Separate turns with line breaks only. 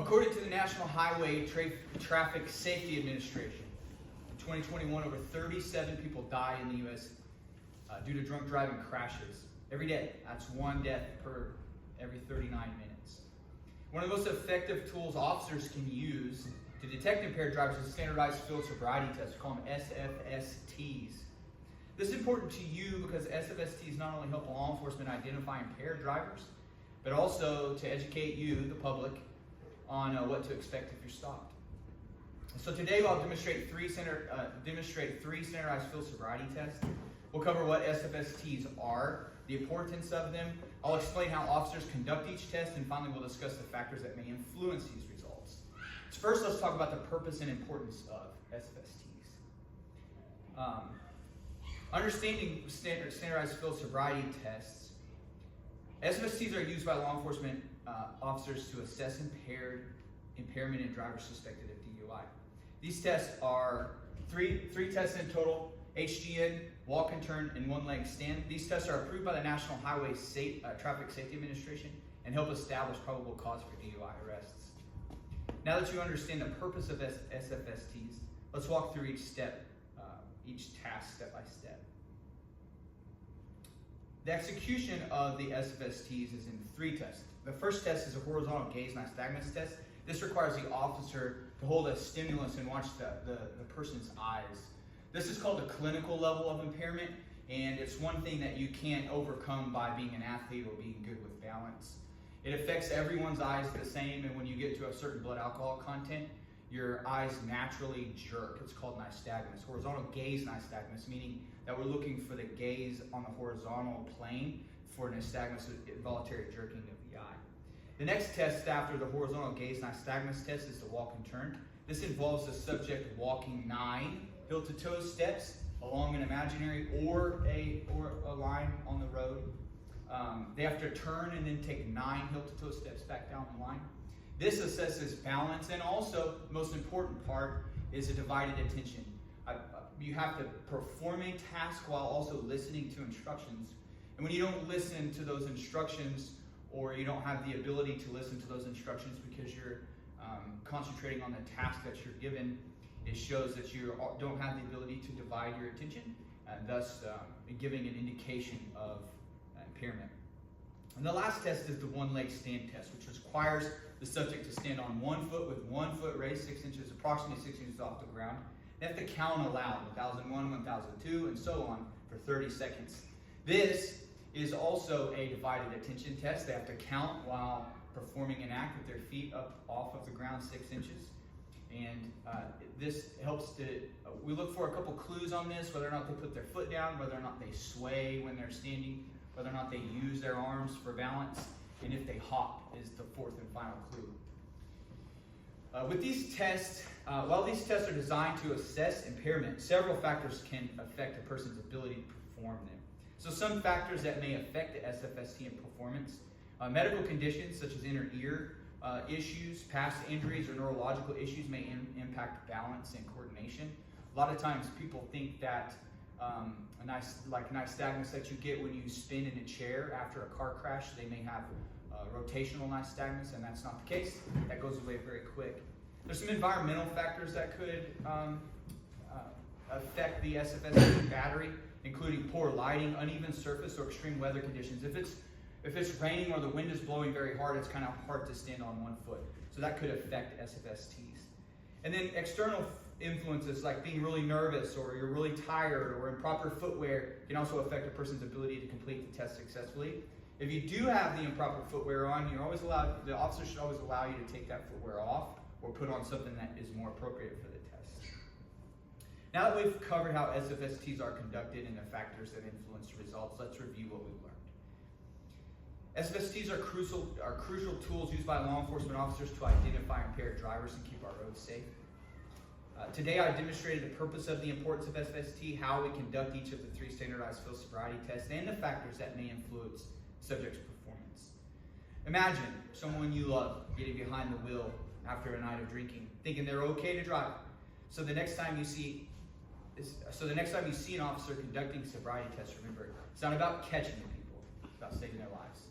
According to the National Highway Traffic Safety Administration, in 2021, over 37 people die in the U.S. Due to drunk driving crashes. Every day, that's one death per every 39 minutes. One of the most effective tools officers can use to detect impaired drivers is standardized field sobriety tests. We call them SFSTs. This is important to you because SFSTs not only help law enforcement identify impaired drivers, but also to educate you, the public, on what to expect if you're stopped. So today I'll demonstrate three standardized field sobriety tests. We'll cover what SFSTs are, the importance of them. I'll explain how officers conduct each test, and finally we'll discuss the factors that may influence these results. So first, let's talk about the purpose and importance of SFSTs. Understanding standardized field sobriety tests. SFSTs are used by law enforcement officers to assess impairment in drivers suspected of DUI. These tests are three tests in total: HGN, walk and turn, and one-leg stand. These tests are approved by the National Highway Traffic Safety Administration and help establish probable cause for DUI arrests. Now that you understand the purpose of SFSTs, let's walk through each task step by step. The execution of the SFSTs is in three tests. The first test is a horizontal gaze nystagmus test. This requires the officer to hold a stimulus and watch the person's eyes. This is called a clinical level of impairment, and it's one thing that you can't overcome by being an athlete or being good with balance. It affects everyone's eyes the same, and when you get to a certain blood alcohol content, your eyes naturally jerk. It's called nystagmus, horizontal gaze nystagmus, meaning that we're looking for the gaze on the horizontal plane for nystagmus, involuntary jerking of the eye. The next test after the horizontal gaze nystagmus test is the walk and turn. This involves the subject walking 9 heel-to-toe steps along an imaginary or a line on the road. They have to turn and then take 9 heel-to-toe steps back down the line. This assesses balance, and also, the most important part is a divided attention. You have to perform a task while also listening to instructions. And when you don't listen to those instructions, or you don't have the ability to listen to those instructions because you're concentrating on the task that you're given, it shows that you don't have the ability to divide your attention, and thus giving an indication of impairment. And the last test is the one-leg stand test, which requires the subject to stand on one foot with one foot raised 6 inches, approximately 6 inches off the ground. They have to count aloud, 1001, 1002, and so on for 30 seconds. This is also a divided attention test. They have to count while performing an act with their feet up off of the ground 6 inches. And this helps we look for a couple clues on this, whether or not they put their foot down, whether or not they sway when they're standing, whether or not they use their arms for balance, and if they hop is the fourth and final clue. With these tests, while these tests are designed to assess impairment, several factors can affect a person's ability to perform them. So some factors that may affect the SFST and performance: medical conditions such as inner ear issues, past injuries, or neurological issues may impact balance and coordination. A lot of times people think that nystagmus that you get when you spin in a chair after a car crash, they may have rotational nystagmus, and that's not the case. That goes away very quick. There's some environmental factors that could affect the SFST battery, including poor lighting, uneven surface, or extreme weather conditions. If it's raining or the wind is blowing very hard, it's kind of hard to stand on one foot. So that could affect SFSTs. And then external influences like being really nervous, or you're really tired, or improper footwear can also affect a person's ability to complete the test successfully. If you do have the improper footwear on, the officer should always allow you to take that footwear off or put on something that is more appropriate for the test. Now that we've covered how SFSTs are conducted and the factors that influence the results, let's review what we've learned. SFSTs are crucial tools used by law enforcement officers to identify impaired drivers and keep our roads safe. Today I demonstrated the purpose of the importance of SFST, how we conduct each of the 3 standardized field sobriety tests, and the factors that may influence subject's performance. Imagine someone you love getting behind the wheel after a night of drinking, thinking they're okay to drive. So the next time you see an officer conducting sobriety tests, remember, it's not about catching the people, it's about saving their lives.